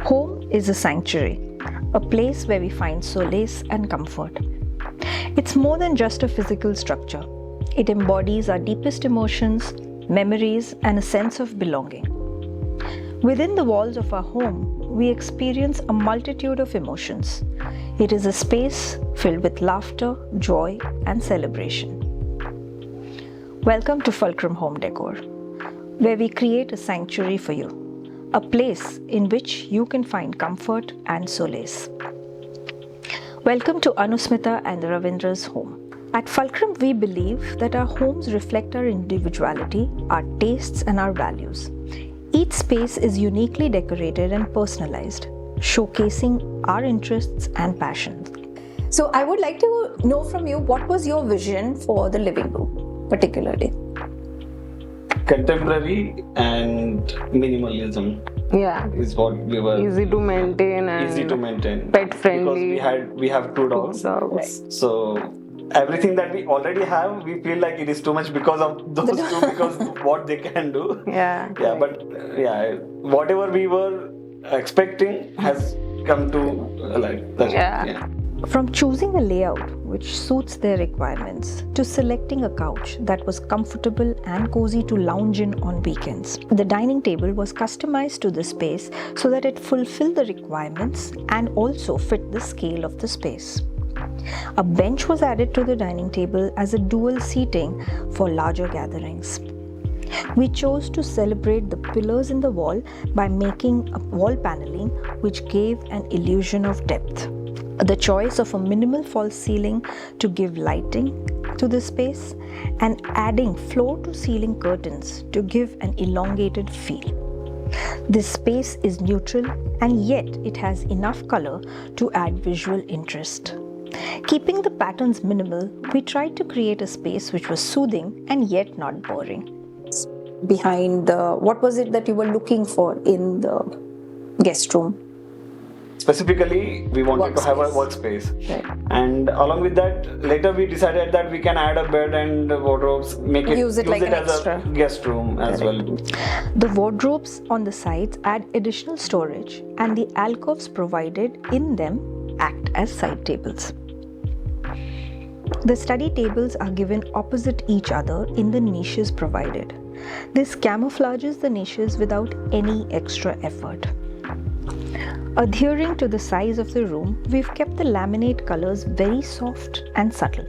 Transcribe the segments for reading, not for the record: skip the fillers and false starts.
Home is a sanctuary, a place where we find solace and comfort. It's more than just a physical structure. It embodies our deepest emotions, memories, and a sense of belonging. Within the walls of our home, we experience a multitude of emotions. It is a space filled with laughter, joy, and celebration. Welcome to Fulcrum Homedecor, where we create a sanctuary for you, a place in which you can find comfort and solace. Welcome to Anusmita and Ravindra's home. At Fulcrum, we believe that our homes reflect our individuality, our tastes, and our values. Each space is uniquely decorated and personalized, showcasing our interests and passions. So I would like to know from you, what was your vision for the living room, particularly? Contemporary and minimalism is what we were. Easy to maintain and pet friendly. Because we have two dogs. Right. So everything that we already have, we feel like it is too much because of those two, because what they can do. Whatever we were expecting has come to like that. From choosing a layout which suits their requirements to selecting a couch that was comfortable and cozy to lounge in on weekends, the dining table was customized to the space so that it fulfilled the requirements and also fit the scale of the space. A bench was added to the dining table as a dual seating for larger gatherings. We chose to celebrate the pillars in the wall by making a wall paneling which gave an illusion of depth. The choice of a minimal false ceiling to give lighting to the space and adding floor to ceiling curtains to give an elongated feel. This space is neutral and yet it has enough color to add visual interest. Keeping the patterns minimal, we tried to create a space which was soothing and yet not boring. What was it that you were looking for in the guest room? Specifically, we wanted to have a workspace. Right. And along with that, later we decided that we can add a bed and wardrobes, use it like an as extra a guest room as well. The wardrobes on the sides add additional storage, and the alcoves provided in them act as side tables. The study tables are given opposite each other in the niches provided. This camouflages the niches without any extra effort. Adhering to the size of the room, we've kept the laminate colors very soft and subtle,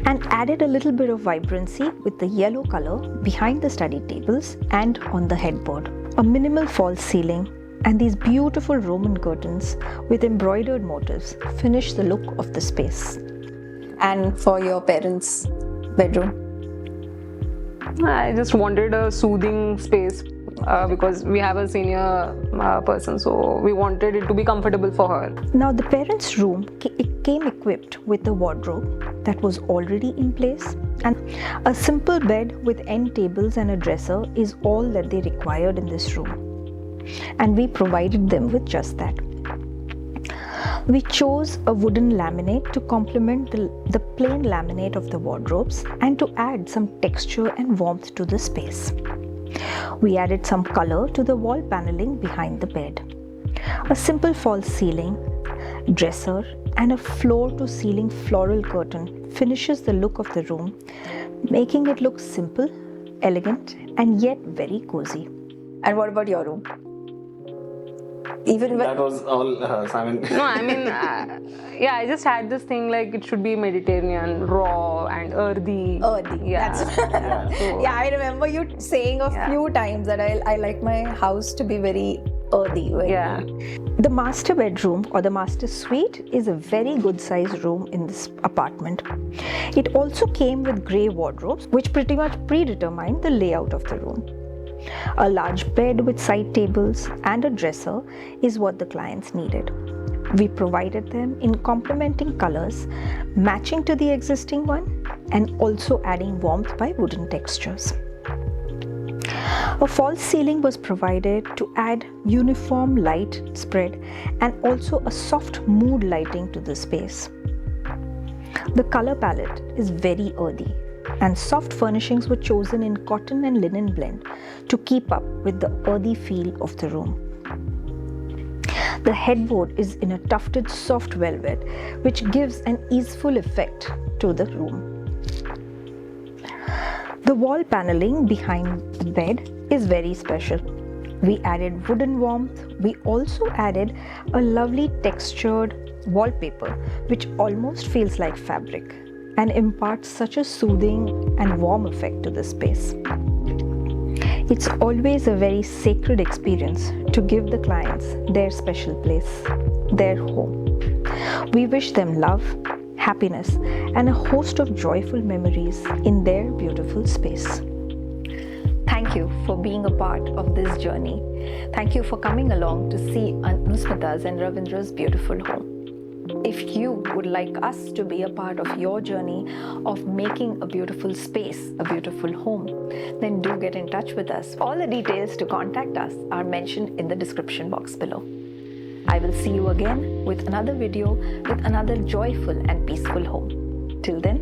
and added a little bit of vibrancy with the yellow color behind the study tables and on the headboard. A minimal false ceiling and these beautiful Roman curtains with embroidered motifs finish the look of the space. And for your parents' bedroom? I just wanted a soothing space because we have a senior person, so we wanted it to be comfortable for her. Now the parents' room came equipped with a wardrobe that was already in place, and a simple bed with end tables and a dresser is all that they required in this room, and we provided them with just that. We chose a wooden laminate to complement the plain laminate of the wardrobes and to add some texture and warmth to the space. We added some color to the wall paneling behind the bed. A simple false ceiling, dresser, and a floor-to-ceiling floral curtain finishes the look of the room, making it look simple, elegant, and yet very cozy. And what about your room? That was all I just had this thing like it should be Mediterranean, raw and earthy. I remember you saying a few times that I like my house to be very earthy. The master bedroom or the master suite is a very good sized room in this apartment. It also came with grey wardrobes, which pretty much predetermined the layout of the room. A large bed with side tables and a dresser is what the clients needed. We provided them in complementing colors, matching to the existing one, and also adding warmth by wooden textures. A false ceiling was provided to add uniform light spread and also a soft mood lighting to the space. The color palette is very earthy, and soft furnishings were chosen in cotton and linen blend to keep up with the earthy feel of the room. The headboard is in a tufted soft velvet, which gives an easeful effect to the room. The wall paneling behind the bed is very special. We added wooden warmth. We also added a lovely textured wallpaper, which almost feels like fabric and imparts such a soothing and warm effect to the space. It's always a very sacred experience to give the clients their special place, their home. We wish them love, happiness, and a host of joyful memories in their beautiful space. Thank you for being a part of this journey. Thank you for coming along to see Anusmita's and Ravindra's beautiful home. If you would like us to be a part of your journey of making a beautiful space, a beautiful home, then do get in touch with us. All the details to contact us are mentioned in the description box below. I will see you again with another video with another joyful and peaceful home. Till then,